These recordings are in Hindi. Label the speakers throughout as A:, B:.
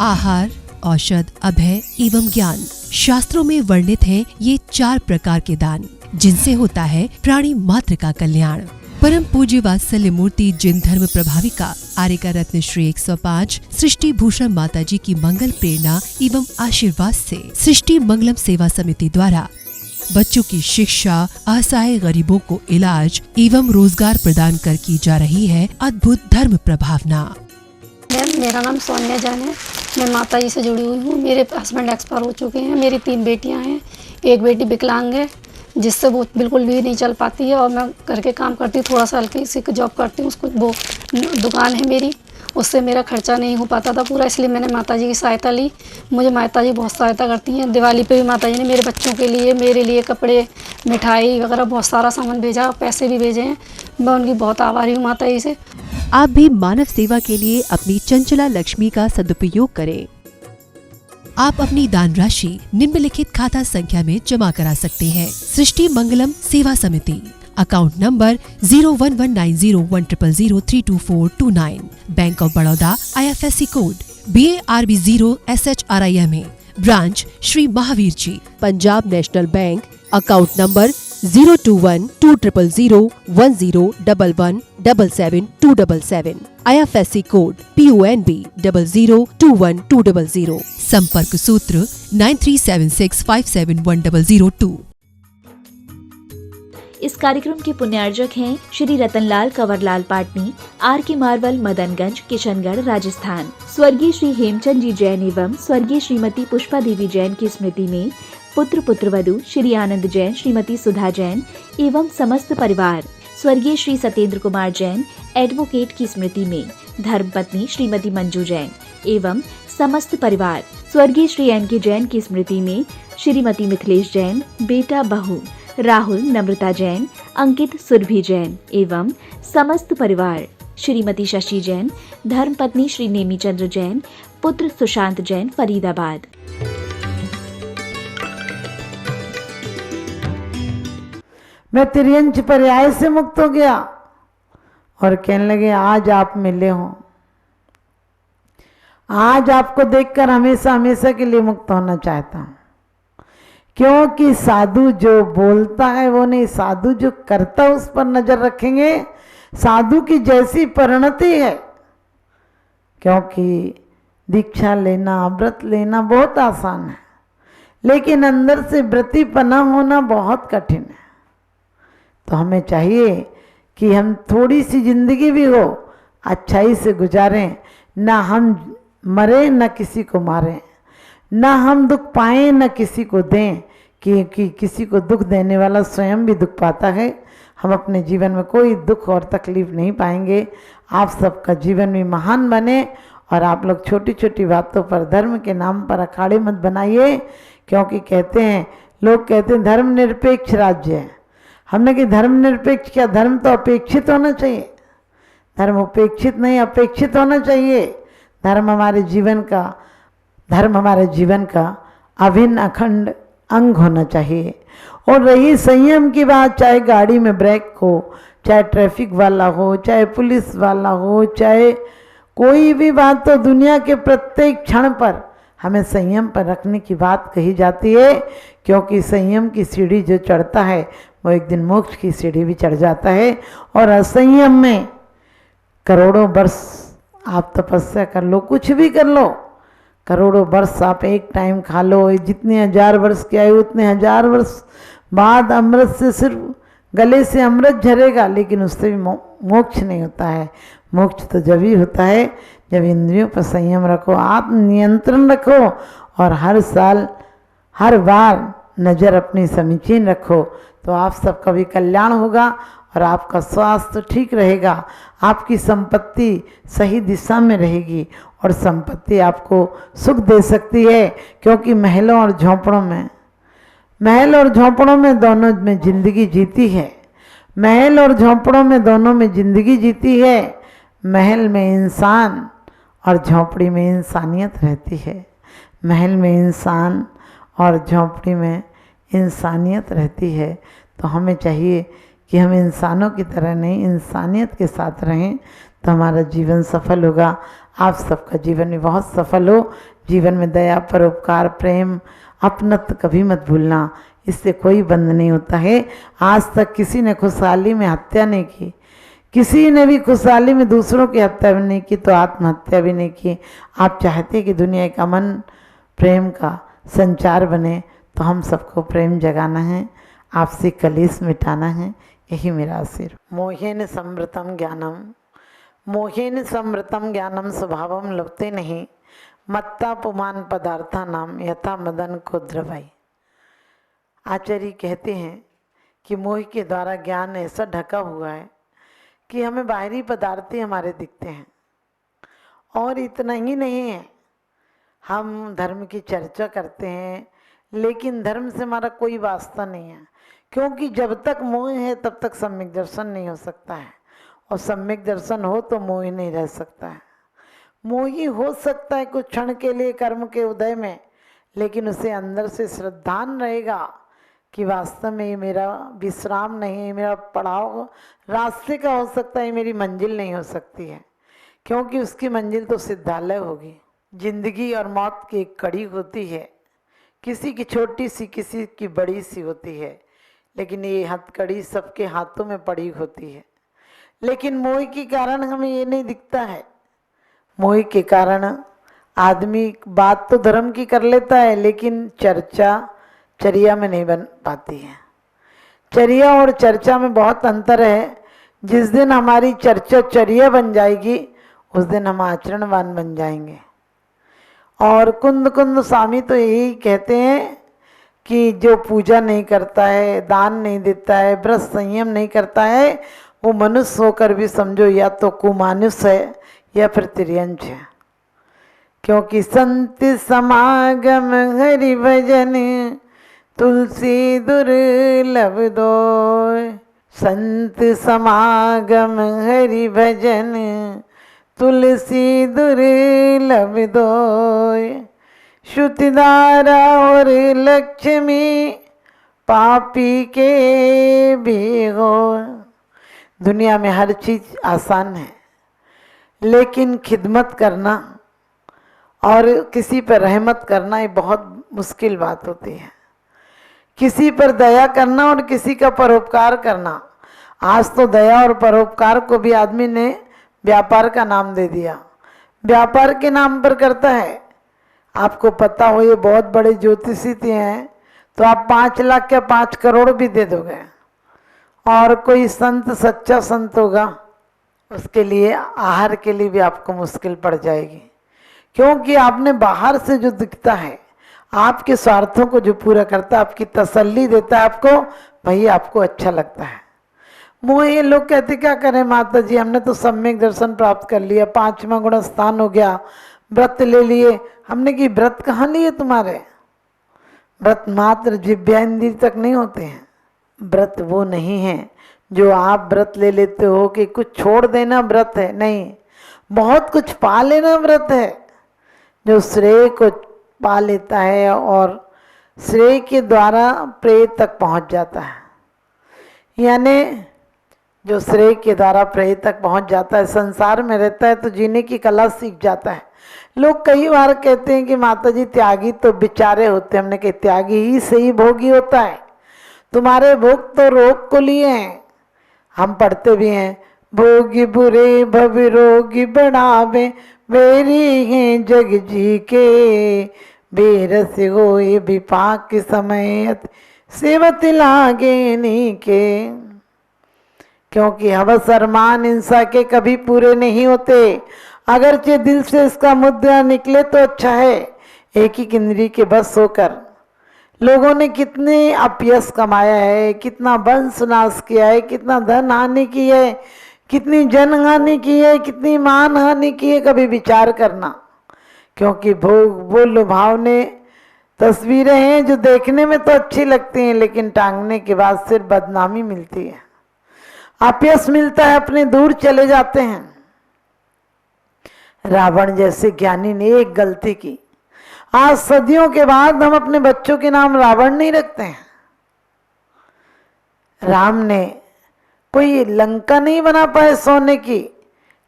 A: आहार, औषध, अभय एवं ज्ञान। शास्त्रों में वर्णित हैं ये 4 प्रकार के दान, जिनसे होता है प्राणी मात्र का कल्याण। परम पूज्य वात्सल्य मूर्ति जिन धर्म प्रभाविका आर्यका रत्न श्री 105 सृष्टि भूषण माता जी की मंगल प्रेरणा एवं आशीर्वाद से सृष्टि मंगलम सेवा समिति द्वारा बच्चों की शिक्षा, असहाय गरीबों को इलाज एवं रोजगार प्रदान कर की जा रही है अद्भुत धर्म प्रभावना।
B: मेरा नाम सोनिया जान है। मैं माता जी से जुड़ी हुई हूँ। मेरे हस्बैंड एक्सपायर हो चुके हैं। मेरी 3 बेटियाँ हैं। एक बेटी विकलांग है, जिससे वो बिल्कुल भी नहीं चल पाती है, और मैं घर के काम करती हूँ, थोड़ा सा हल्की सी जॉब करती हूँ। उसको वो दुकान है मेरी, उससे मेरा खर्चा नहीं हो पाता था पूरा, इसलिए मैंने माता जी की सहायता ली। मुझे माता जी बहुत सहायता करती हैं। दिवाली पे भी माता जी ने मेरे बच्चों के लिए, मेरे लिए कपड़े, मिठाई वगैरह बहुत सारा सामान भेजा, पैसे भी भेजे हैं। मैं उनकी बहुत आभारी हूँ माता जी से।
A: आप भी मानव सेवा के लिए अपनी चंचला लक्ष्मी का सदुपयोग करें। आप अपनी दान राशि निम्नलिखित खाता संख्या में जमा करा सकते हैं। सृष्टि Mangalam Seva Samiti, account number 01190100032429, bank of Baroda, IFSC code BARB 0SHRIMA, branch Shri Mahavir ji, Punjab national bank, account number 0212010117777, IFSC code PONB 0021200, संपर्क सूत्र 9376571002।
C: इस कार्यक्रम के पुण्यार्जक हैं श्री रतनलाल कंवरलाल पाटनी, RK मार्बल, मदनगंज, किशनगढ़, राजस्थान। स्वर्गीय श्री हेमचंद जी जैन एवं स्वर्गीय श्रीमती पुष्पा देवी जैन की स्मृति में पुत्र पुत्रवधू श्री आनंद जैन, श्रीमती सुधा जैन एवं समस्त परिवार। स्वर्गीय श्री सत्येंद्र कुमार जैन एडवोकेट की स्मृति में धर्मपत्नी श्रीमती मंजू जैन एवं समस्त परिवार। स्वर्गीय श्री NK जैन की स्मृति में श्रीमती मिथिलेश जैन, बेटा बहू राहुल नम्रता जैन, अंकित सुरभि जैन एवं समस्त परिवार। श्रीमती शशि जैन, धर्मपत्नी श्री नेमी चंद्र जैन, पुत्र सुशांत जैन, फरीदाबाद।
D: मैं तिर्यंच पर्याय से मुक्त हो गया और कहने लगे आज आप मिले हो, आज आपको देखकर हमेशा हमेशा के लिए मुक्त होना चाहता हूं। क्योंकि साधु जो बोलता है वो नहीं, साधु जो करता है उस पर नजर रखेंगे। साधु की जैसी परिणति है, क्योंकि दीक्षा लेना, व्रत लेना बहुत आसान है, लेकिन अंदर से व्रतीपना होना बहुत कठिन है। तो हमें चाहिए कि हम थोड़ी सी जिंदगी भी हो अच्छाई से गुजारें, ना हम मरे न किसी को मारें, ना हम दुख पाएं न किसी को दें, क्योंकि किसी को दुख देने वाला स्वयं भी दुख पाता है। हम अपने जीवन में कोई दुख और तकलीफ नहीं पाएंगे। आप सबका जीवन भी महान बने, और आप लोग छोटी छोटी बातों पर, धर्म के नाम पर अखाड़े मत बनाइए, क्योंकि कहते हैं, लोग कहते हैं धर्मनिरपेक्ष राज्य है। हमने कि धर्मनिरपेक्ष क्या? धर्म तो अपेक्षित होना चाहिए, धर्म उपेक्षित नहीं, अपेक्षित होना चाहिए। धर्म हमारे जीवन का अभिन्न अखंड अंग होना चाहिए। और रही संयम की बात, चाहे गाड़ी में ब्रेक हो, चाहे ट्रैफिक वाला हो, चाहे पुलिस वाला हो, चाहे कोई भी बात, तो दुनिया के प्रत्येक क्षण पर हमें संयम पर रखने की बात कही जाती है। क्योंकि संयम की सीढ़ी जो चढ़ता है वो एक दिन मोक्ष की सीढ़ी भी चढ़ जाता है। और असंयम में करोड़ों वर्ष आप तपस्या कर लो, कुछ भी कर लो, करोड़ों वर्ष आप एक टाइम खा लो, जितने 1000 वर्ष की आयु उतने 1000 वर्ष बाद अमृत से सिर्फ गले से अमृत झरेगा, लेकिन उससे भी मोक्ष नहीं होता है। मोक्ष तो जब ही होता है जब इंद्रियों पर संयम रखो, आत्म नियंत्रण रखो, और हर साल हर बार नज़र अपनी समीचीन रखो, तो आप सबका भी कल्याण होगा और आपका स्वास्थ्य ठीक रहेगा। आपकी संपत्ति सही दिशा में रहेगी, और संपत्ति आपको सुख दे सकती है। क्योंकि महल और झोंपड़ों में दोनों में जिंदगी जीती है। महल और झोंपड़ों में दोनों में जिंदगी जीती है। महल में इंसान और झोंपड़ी में इंसानियत रहती है। महल में इंसान और झोंपड़ी में इंसानियत रहती है। तो हमें चाहिए कि हम इंसानों की तरह नहीं, इंसानियत के साथ रहें, तो हमारा जीवन सफल होगा। आप सबका जीवन में बहुत सफल हो। जीवन में दया, परोपकार, प्रेम, अपनत्व कभी मत भूलना, इससे कोई बंध नहीं होता है। आज तक किसी ने खुशहाली में हत्या नहीं की, किसी ने भी खुशहाली में दूसरों की हत्या भी नहीं की, तो आत्महत्या भी नहीं की। आप चाहते कि दुनिया एक अमन प्रेम का संचार बने, तो हम सबको प्रेम जगाना है, आपसी कलेश मिटाना है, यही मेरा आशीर्वाद। मोहेन समृतम ज्ञानम, मोहेन समृतम ज्ञानम स्वभावम लभते नहीं, मत्ता पुमान पदार्था नाम यथा मदन को द्रवाई। आचार्य कहते हैं कि मोह के द्वारा ज्ञान ऐसा ढका हुआ है कि हमें बाहरी पदार्थ ही हमारे दिखते हैं। और इतना ही नहीं है, हम धर्म की चर्चा करते हैं, लेकिन धर्म से हमारा कोई वास्ता नहीं है, क्योंकि जब तक मोह है तब तक सम्यक दर्शन नहीं हो सकता है, और सम्यक दर्शन हो तो मोह नहीं रह सकता है। मोही हो सकता है कुछ क्षण के लिए कर्म के उदय में, लेकिन उसे अंदर से श्रद्धान रहेगा कि वास्तव में ये मेरा विश्राम नहीं है, मेरा पड़ाव रास्ते का हो सकता है, मेरी मंजिल नहीं हो सकती है, क्योंकि उसकी मंजिल तो सिद्धालय होगी। जिंदगी और मौत की एक कड़ी होती है, किसी की छोटी सी, किसी की बड़ी सी होती है, लेकिन ये हथकड़ी सबके हाथों में पड़ी होती है। लेकिन मोह के कारण हमें ये नहीं दिखता है। मोह के कारण आदमी बात तो धर्म की कर लेता है, लेकिन चर्चा चर्या में नहीं बन पाती है। चर्या और चर्चा में बहुत अंतर है। जिस दिन हमारी चर्चा चर्या बन जाएगी, उस दिन हम आचरणवान बन जाएंगे। और कुंद कुंद स्वामी तो यही कहते हैं कि जो पूजा नहीं करता है, दान नहीं देता है, व्रत संयम नहीं करता है, वो मनुष्य होकर भी समझो या तो कुमानुष है या फिर तिर्यंच है। क्योंकि संत समागम हरि भजन तुलसी दुर्लभ दोय, संत समागम हरि भजन तुलसी दुर्लभ दोय, श्रुतिधारा और लक्ष्मी पापी के भी हो। दुनिया में हर चीज आसान है, लेकिन खिदमत करना और किसी पर रहमत करना ये बहुत मुश्किल बात होती है। किसी पर दया करना और किसी का परोपकार करना, आज तो दया और परोपकार को भी आदमी ने व्यापार का नाम दे दिया, व्यापार के नाम पर करता है। आपको पता हो ये बहुत बड़े ज्योतिषी हैं, तो आप 5 लाख या 5 करोड़ भी दे दोगे, और कोई संत सच्चा संत होगा, उसके लिए आहार के लिए भी आपको मुश्किल पड़ जाएगी, क्योंकि आपने बाहर से जो दिखता है, आपके स्वार्थों को जो पूरा करता है, आपकी तसल्ली देता है, आपको भाई आपको अच्छा लगता है। मोह ये लोग कहते क्या करें माता जी, हमने तो सम्यक दर्शन प्राप्त कर लिया, 5वां गुण स्थान हो गया, व्रत ले लिए। हमने कि व्रत कहाँ लिए तुम्हारे? व्रत मात्र जिह्वाइंद्रिय तक नहीं होते हैं। व्रत वो नहीं है जो आप व्रत ले लेते हो कि कुछ छोड़ देना व्रत है, नहीं, बहुत कुछ पा लेना व्रत है। जो श्रेय को पा लेता है और श्रेय के द्वारा प्रेय तक पहुंच जाता है, यानी जो श्रेय के द्वारा प्रेय तक पहुंच जाता है, संसार में रहता है तो जीने की कला सीख जाता है। लोग कई बार कहते हैं कि माता जी त्यागी तो बेचारे होते हैं। हमने कहा त्यागी ही सही भोगी होता है। तुम्हारे भोग तो रोग को लिए हैं। हम पढ़ते भी हैं, भोगी बुरे भव रोगी बढ़ावे, बेरी हैं जग जी के, बेरस होए विपाक समय सेवत लागे नी के। क्योंकि हवस अरमान इंसान के कभी पूरे नहीं होते, अगरचे दिल से इसका मुद्दा निकले तो अच्छा है। एक ही इंद्रिय के बस होकर लोगों ने कितने अपयश कमाया है, कितना वंश नाश किया है, कितना धन हानि की है, कितनी जन हानि की है, कितनी मान हानि की है, कभी विचार करना। क्योंकि भोग वो लुभावने तस्वीरें हैं जो देखने में तो अच्छी लगती हैं, लेकिन टांगने के बाद सिर्फ बदनामी मिलती है, अपयश मिलता है, अपने दूर चले जाते हैं। रावण जैसे ज्ञानी ने एक गलती की, आज सदियों के बाद हम अपने बच्चों के नाम रावण नहीं रखते हैं। राम ने कोई लंका नहीं बना पाए सोने की,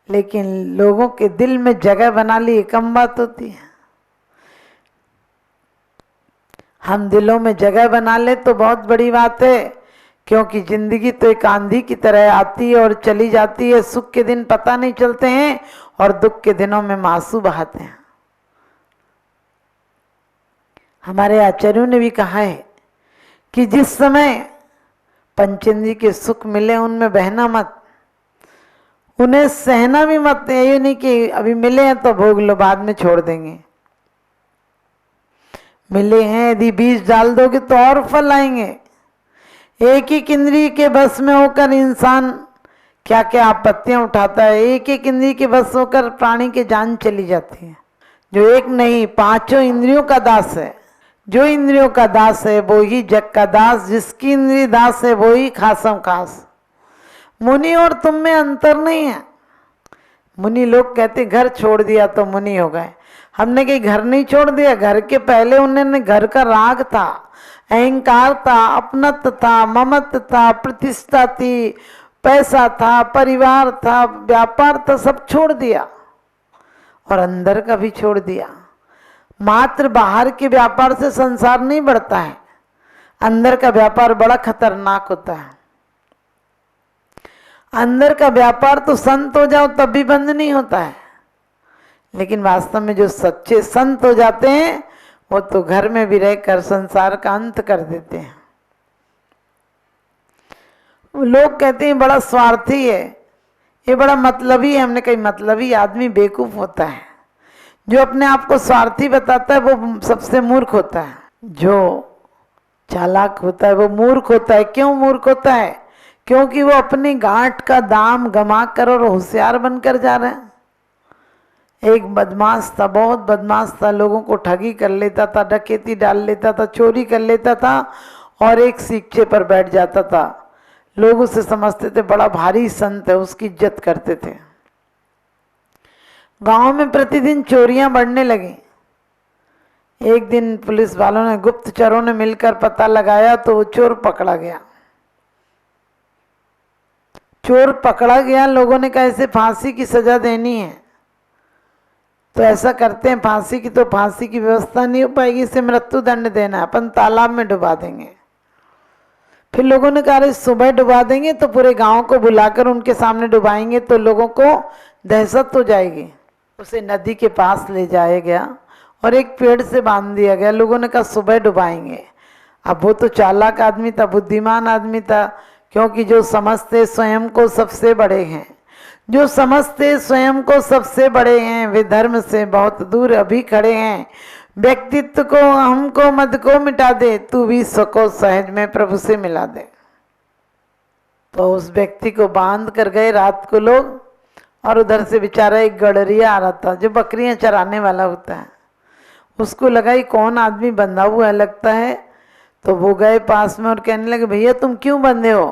D: लेकिन लोगों के दिल में जगह बना ली, कम बात होती है। हम दिलों में जगह बना ले तो बहुत बड़ी बात है, क्योंकि जिंदगी तो एक आंधी की तरह आती है और चली जाती है। सुख के दिन पता नहीं चलते हैं और दुख के दिनों में आंसू बहाते हैं। हमारे आचार्यों ने भी कहा है कि जिस समय पंचेंद्रिय के सुख मिले उनमें बहना मत, उन्हें सहना भी मत। ये नहीं कि अभी मिले हैं तो भोग लो, बाद में छोड़ देंगे। मिले हैं, यदि बीज डाल दोगे तो और फल आएंगे। एक एक इंद्रिय के बस में होकर इंसान क्या क्या आपत्तियां उठाता है। एक एक इंद्रिय के बस होकर प्राणी की जान चली जाती है। जो एक नहीं, पांचों इंद्रियों का दास है। जो इंद्रियों का दास है वो ही जग का दास। जिसकी इंद्रिय दास है वो ही खासम खास। मुनि और तुम में अंतर नहीं है। मुनि लोग कहते घर छोड़ दिया तो मुनि हो गए। हमने कहीं घर नहीं छोड़ दिया। घर के पहले उन्होंने घर का राग था, अहंकार था, अपनत्व था, ममत्व था, प्रतिष्ठा थी, पैसा था, परिवार था, व्यापार था, सब छोड़ दिया और अंदर का भी छोड़ दिया। मात्र बाहर के व्यापार से संसार नहीं बढ़ता है, अंदर का व्यापार बड़ा खतरनाक होता है। अंदर का व्यापार तो संत हो जाओ तब भी बंद नहीं होता है, लेकिन वास्तव में जो सच्चे संत हो जाते हैं वो तो घर में भी रहकर संसार का अंत कर देते हैं। लोग कहते हैं बड़ा स्वार्थी है, ये बड़ा मतलबी है। हमने कही मतलबी आदमी बेवकूफ होता है। जो अपने आप को स्वार्थी बताता है वो सबसे मूर्ख होता है। जो चालाक होता है वो मूर्ख होता है। क्यों मूर्ख होता है? क्योंकि वो अपनी गांठ का दाम गमा कर और होशियार बनकर जा रहे हैं। एक बदमाश था, बहुत बदमाश था, लोगों को ठगी कर लेता था, डकैती डाल लेता था, चोरी कर लेता था और एक शिक्षे पर बैठ जाता था। लोग उसे समझते थे बड़ा भारी संत है, उसकी इज्जत करते थे। गांव में प्रतिदिन चोरियां बढ़ने लगी। एक दिन पुलिस वालों ने, गुप्तचरों ने मिलकर पता लगाया तो वो चोर पकड़ा गया। चोर पकड़ा गया, लोगों ने कहा इसे फांसी की सजा देनी है। तो ऐसा करते हैं, फांसी की तो फांसी की व्यवस्था नहीं हो पाएगी, इसे मृत्यु दंड देना है, अपन तालाब में डुबा देंगे। फिर लोगों ने कहा सुबह डुबा देंगे तो पूरे गांव को बुलाकर उनके सामने डुबाएंगे तो लोगों को दहशत हो जाएगी। उसे नदी के पास ले जाया गया और एक पेड़ से बांध दिया गया। लोगों ने कहा सुबह डुबाएंगे। अब वो तो चालाक आदमी था, बुद्धिमान आदमी था, क्योंकि जो समझते स्वयं को सबसे बड़े हैं, जो समझते स्वयं को सबसे बड़े हैं, वे धर्म से बहुत दूर अभी खड़े हैं। व्यक्तित्व को, हमको, मद को मिटा दे, तू भी सको सहज में प्रभु से मिला दे। तो उस व्यक्ति को बांध कर गए रात को लोग, और उधर से बेचारा एक गडरिया आ रहा था जो बकरियां चराने वाला होता है। उसको लगा ये कौन आदमी बंधा हुआ है लगता है। तो वो गए पास में और कहने लगे भैया तुम क्यों बंधे हो?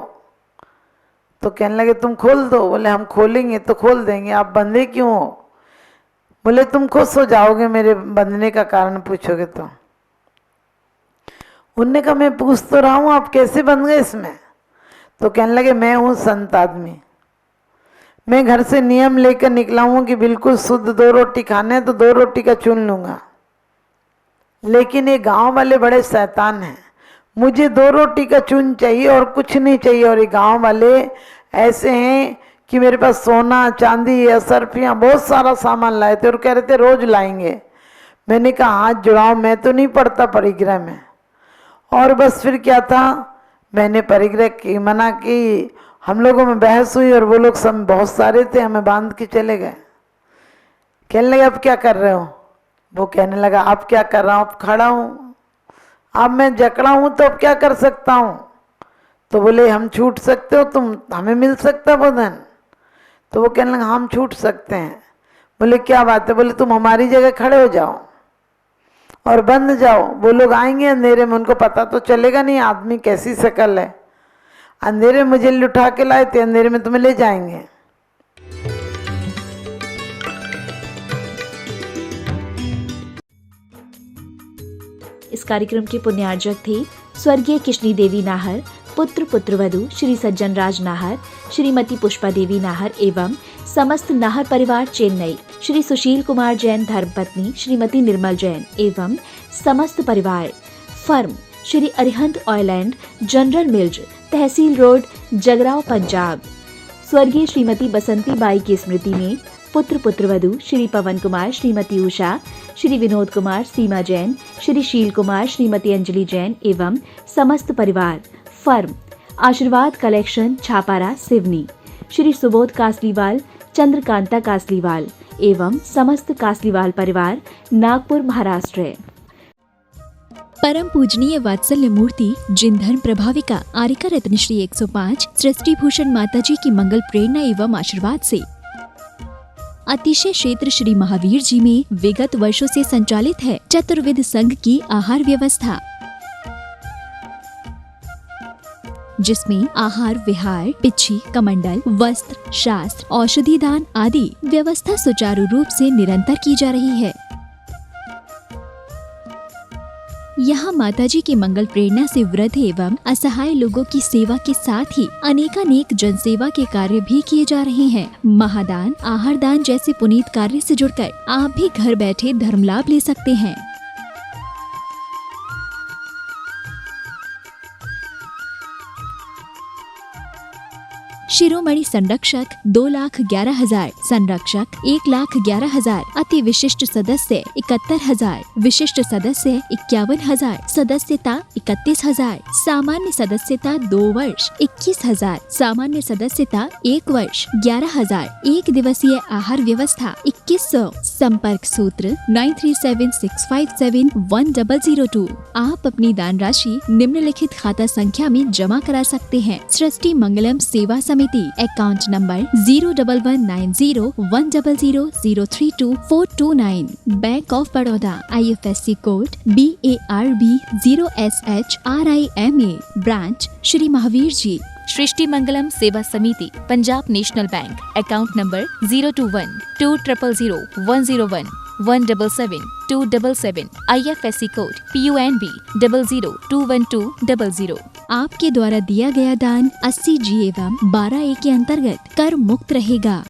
D: तो कहने लगे तुम खोल दो। बोले हम खोलेंगे तो खोल देंगे, आप बंधे क्यों हो? बोले तुम खुश हो जाओगे मेरे बंधने का कारण पूछोगे तो। उनने कहा मैं पूछ तो रहा हूं, आप कैसे बंध गए इसमें? तो कहने लगे मैं हूं संत आदमी, मैं घर से नियम लेकर निकला हूं कि बिल्कुल शुद्ध 2 रोटी खाने तो 2 रोटी का चुन लूंगा, लेकिन ये गांव वाले बड़े शैतान हैं, मुझे 2 रोटी का चून चाहिए और कुछ नहीं चाहिए। और ये गांव वाले ऐसे हैं कि मेरे पास सोना चांदी असरफियाँ बहुत सारा सामान लाए थे और कह रहे थे रोज लाएंगे। मैंने कहा हाथ जुड़ाओ, मैं तो नहीं पढ़ता परिग्रह में। और बस फिर क्या था, मैंने परिग्रह की मना की, हम लोगों में बहस हुई और वो लोग सब बहुत सारे थे, हमें बांध के चले गए। कहने लगे अब क्या कर रहे हो? वो कहने लगा अब क्या कर रहा हूँ, अब खड़ा हूँ, अब मैं जकड़ा हूँ तो अब क्या कर सकता हूँ? तो बोले हम छूट सकते हो, तुम हमें मिल सकता वो धन? तो वो कहने लगा हम छूट सकते हैं। बोले क्या बात है? बोले तुम हमारी जगह खड़े हो जाओ और बंद जाओ, वो लोग आएंगे अंधेरे में, उनको पता तो चलेगा नहीं आदमी कैसी शक्ल है। अंधेरे मुझे लुटा के लाए थे, अंधेरे में तुम्हें ले जाएंगे।
C: इस कार्यक्रम के पुण्यार्जक थे स्वर्गीय किशनी देवी नाहर, पुत्र पुत्रवधू श्री सज्जन राज नाहर, श्रीमती पुष्पा देवी नाहर एवं समस्त नाहर परिवार चेन्नई, श्री सुशील कुमार जैन धर्मपत्नी श्रीमती निर्मल जैन एवं समस्त परिवार, firm Shri Arihant oil and general mills, तहसील रोड, जगराव, पंजाब। स्वर्गीय श्रीमती बसंती बाई की स्मृति में पुत्र पुत्रवधू श्री पवन कुमार, श्रीमती उषा, श्री विनोद कुमार, सीमा जैन, श्री शील कुमार, श्रीमती अंजलि जैन एवं समस्त परिवार, फर्म आशीर्वाद कलेक्शन, छापारा, सिवनी, श्री सुबोध कासलीवाल, चंद्रकांता कासलीवाल एवं समस्त कासलीवाल परिवार, नागपुर, महाराष्ट्र।
E: परम पूजनीय वात्सल्य मूर्ति जिन धर्म प्रभाविका आरिका रत्नश्री 105 सृष्टि भूषण माताजी की मंगल प्रेरणा एवं आशीर्वाद से अतिशय क्षेत्र श्री महावीर जी में विगत वर्षों से संचालित है चतुर्विध संघ की आहार व्यवस्था, जिसमें आहार विहार, पिच्छी, कमंडल, वस्त्र, शास्त्र, औषधि दान आदि व्यवस्था सुचारू रूप से निरंतर की जा रही है। यहाँ माताजी की मंगल प्रेरणा से वृद्ध एवं असहाय लोगों की सेवा के साथ ही अनेकानेक जनसेवा के कार्य भी किए जा रहे हैं। महादान, आहार दान जैसे पुनीत कार्य से जुड़कर आप भी घर बैठे धर्म लाभ ले सकते हैं। शिरोमणि संरक्षक 2,11,000, संरक्षक 1,11,000, अति विशिष्ट सदस्य 71,000, विशिष्ट सदस्य 51,000, सदस्यता 31,000, सामान्य सदस्यता 2 वर्ष 21,000, सामान्य सदस्यता 1 वर्ष 11,000, एक दिवसीय आहार व्यवस्था 2100, संपर्क सूत्र 9376571002। आप अपनी दान राशि निम्नलिखित खाता संख्या में जमा करा सकते हैं। सृष्टि Mangalam Seva Samiti, account number 011901000032429, bank of Baroda, IFSC code BARB 0SHRIMA, branch Shri Mahavir ji.
F: Srishti Mangalam Seva Samiti, Punjab national bank, account number 021200101 177 IFSC code PUNB 0021200।
E: आपके द्वारा दिया गया दान 80G एवं 12A के अंतर्गत कर मुक्त रहेगा।